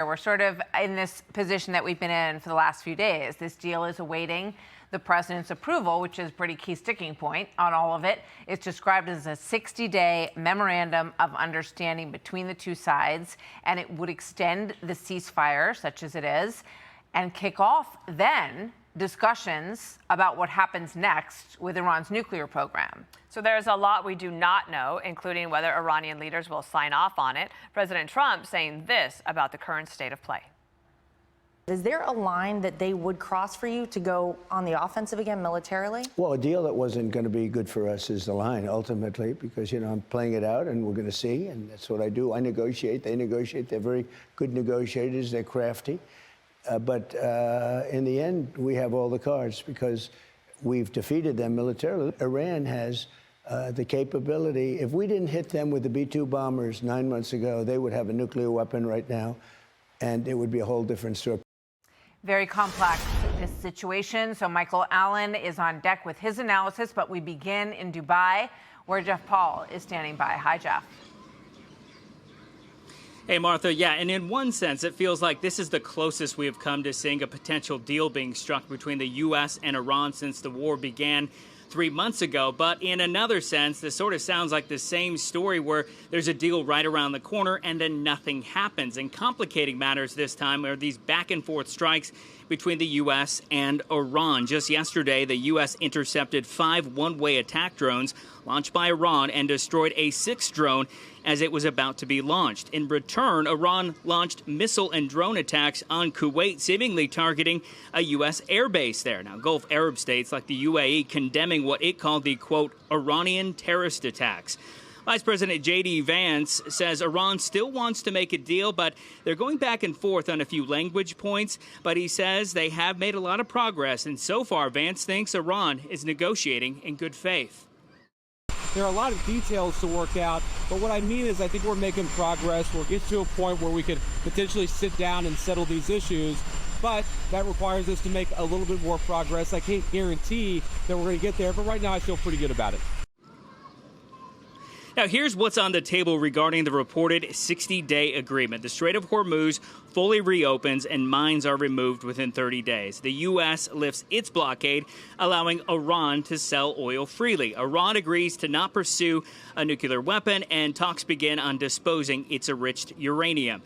We're sort of in this position that we've been in for the last few days. This deal is awaiting the president's approval, which is a pretty key sticking point on all of it. It's described as a 60-day memorandum of understanding between the two sides, and it would extend the ceasefire, such as it is, and kick off then discussions about what happens next with Iran's nuclear program. So there's a lot we do not know, including whether Iranian leaders will sign off on it. President Trump saying this about the current state of play. Is there a line that they would cross for you to go on the offensive again militarily? Well, a deal that wasn't going to be good for us is the line, ultimately, because, I'm playing it out and we're going to see, and that's what I do. I negotiate, they negotiate. They're very good negotiators. They're crafty. But in the end, we have all the cards because we've defeated them militarily. Iran has the capability. If we didn't hit them with the B-2 bombers 9 months ago, they would have a nuclear weapon right now, and it would be a whole different story. Very complex, this situation. So Michael Allen is on deck with his analysis, but we begin in Dubai, where Jeff Paul is standing by. Hi, Jeff. Hey, Martha. Yeah, and in one sense, it feels like this is the closest we have come to seeing a potential deal being struck between the U.S. and Iran since the war began 3 months ago. But in another sense, this sort of sounds like the same story where there's a deal right around the corner and then nothing happens. And complicating matters this time are these back and forth strikes between the U.S. and Iran. Just yesterday, the U.S. intercepted 5 one-way attack drones launched by Iran and destroyed a 6th drone as it was about to be launched. In return, Iran launched missile and drone attacks on Kuwait, seemingly targeting a U.S. airbase there. Now, Gulf Arab states like the UAE condemning what it called the, quote, Iranian terrorist attacks. Vice President J.D. Vance says Iran still wants to make a deal, but they're going back and forth on a few language points. But he says they have made a lot of progress, and so far, Vance thinks Iran is negotiating in good faith. There are a lot of details to work out, but what I mean is I think we're making progress. We'll get to a point where we could potentially sit down and settle these issues, but that requires us to make a little bit more progress. I can't guarantee that we're going to get there, but right now I feel pretty good about it. Now, here's what's on the table regarding the reported 60-day agreement. The Strait of Hormuz fully reopens and mines are removed within 30 days. The U.S. lifts its blockade, allowing Iran to sell oil freely. Iran agrees to not pursue a nuclear weapon, and talks begin on disposing its enriched uranium.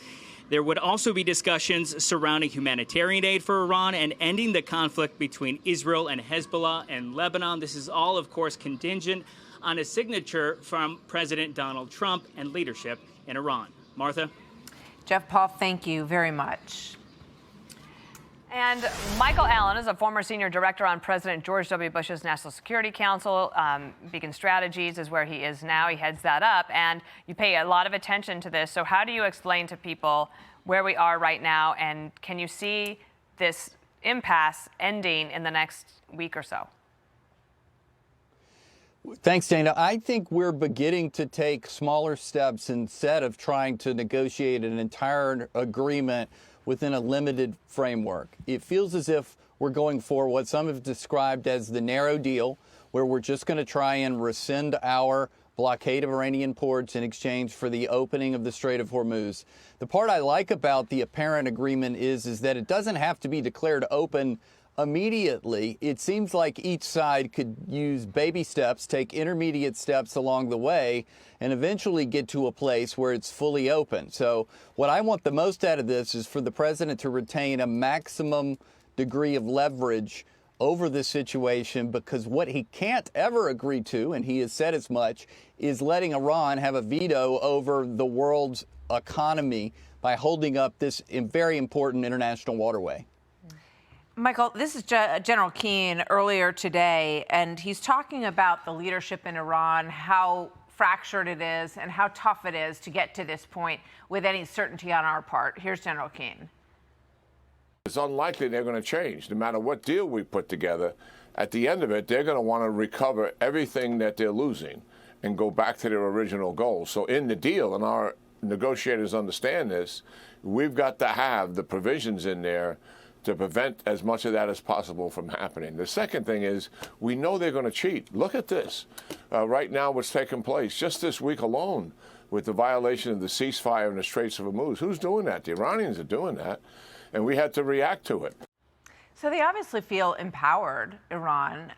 There would also be discussions surrounding humanitarian aid for Iran and ending the conflict between Israel and Hezbollah and Lebanon. This is all, of course, contingent on a signature from President Donald Trump and leadership in Iran. Martha? Jeff Paul, thank you very much. And Michael Allen is a former senior director on President George W. Bush's National Security Council. Beacon Strategies is where he is now. He heads that up. And you pay a lot of attention to this. So how do you explain to people where we are right now? And can you see this impasse ending in the next week or so? Thanks, Dana. I think we're beginning to take smaller steps instead of trying to negotiate an entire agreement within a limited framework. It feels as if we're going for what some have described as the narrow deal, where we're just going to try and rescind our blockade of Iranian ports in exchange for the opening of the Strait of Hormuz. The part I like about the apparent agreement is that it doesn't have to be declared open immediately. It seems like each side could use baby steps, take intermediate steps along the way, and eventually get to a place where it's fully open. So what I want the most out of this is for the president to retain a maximum degree of leverage over this situation, because what he can't ever agree to, and he has said as much, is letting Iran have a veto over the world's economy by holding up this very important international waterway. Michael, this is General Keane earlier today, and he's talking about the leadership in Iran, how fractured it is and how tough it is to get to this point with any certainty on our part. Here's General Keane. It's unlikely they're going to change. No matter what deal we put together, at the end of it, they're going to want to recover everything that they're losing and go back to their original goals. So in the deal, and our negotiators understand this, we've got to have the provisions in there to prevent as much of that as possible from happening. The second thing is, we know they're going to cheat. Look at this. Right now, what's taking place. Just this week alone, with the violation of the ceasefire in the Straits of Hormuz. Who's doing that? The Iranians are doing that, and we had to react to it. So they obviously feel empowered, Iran,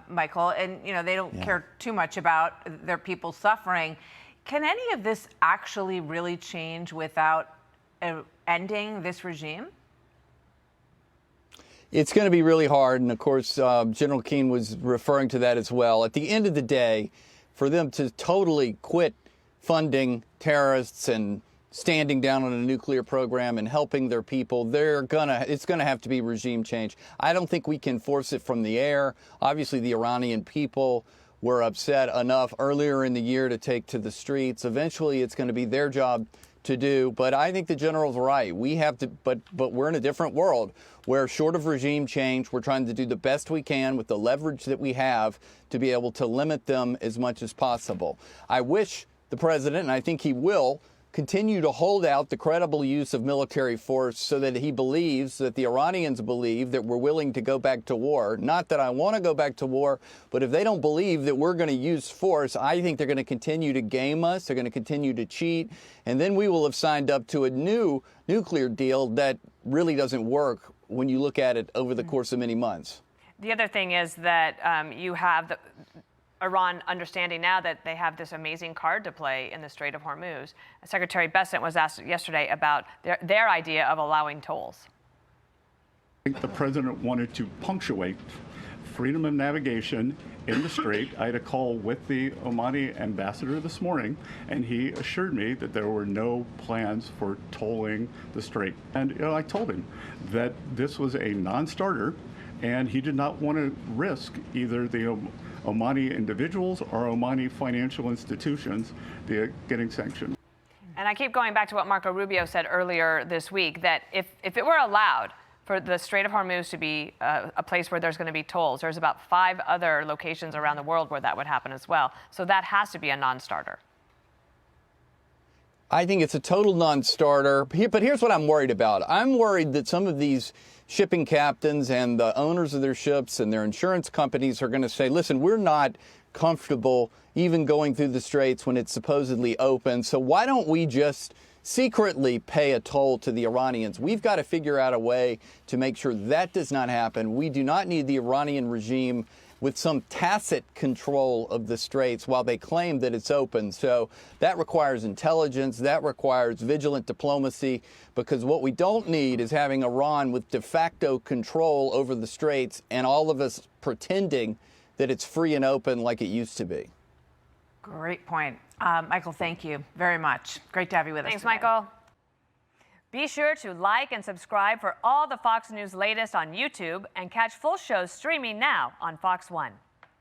Michael, and they don't care too much about their people suffering. Can any of this actually really change without ending this regime? It's going to be really hard, and of course, General Keane was referring to that as well. At the end of the day, for them to totally quit funding terrorists and standing down on a nuclear program and helping their people, it's going to have to be regime change. I don't think we can force it from the air. Obviously, the Iranian people were upset enough earlier in the year to take to the streets. Eventually, it's going to be their job to do. But I think the general's right. We have to, but we're in a different world where, short of regime change, we're trying to do the best we can with the leverage that we have to be able to limit them as much as possible. I wish the president, and I think he will, continue to hold out the credible use of military force so that he believes, that the Iranians believe, that we're willing to go back to war. Not that I want to go back to war, but if they don't believe that we're going to use force, I think they're going to continue to game us, they're going to continue to cheat, and then we will have signed up to a new nuclear deal that really doesn't work when you look at it over the course of many months. The other thing is that you have Iran understanding now that they have this amazing card to play in the Strait of Hormuz. Secretary Bessent was asked yesterday about their idea of allowing tolls. I think the president wanted to punctuate freedom of navigation in the strait. I had a call with the Omani ambassador this morning, and he assured me that there were no plans for tolling the strait. And I told him that this was a non-starter, and he did not want to risk either the Omani individuals or Omani financial institutions getting sanctioned. And I keep going back to what Marco Rubio said earlier this week, that if it were allowed for the Strait of Hormuz to be a place where there's going to be tolls, there's about 5 other locations around the world where that would happen as well. So that has to be a non-starter. I think it's a total non-starter. But here's what I'm worried about. I'm worried that some of these shipping captains and the owners of their ships and their insurance companies are going to say, listen, we're not comfortable even going through the straits when it's supposedly open. So why don't we just secretly pay a toll to the Iranians? We've got to figure out a way to make sure that does not happen. We do not need the Iranian regime with some tacit control of the straits while they claim that it's open. So that requires intelligence, that requires vigilant diplomacy, because what we don't need is having Iran with de facto control over the straits and all of us pretending that it's free and open like it used to be. Great point. Michael, thank you very much. Great to have you with us Thanks, today. Michael. Be sure to like and subscribe for all the Fox News latest on YouTube, and catch full shows streaming now on Fox One.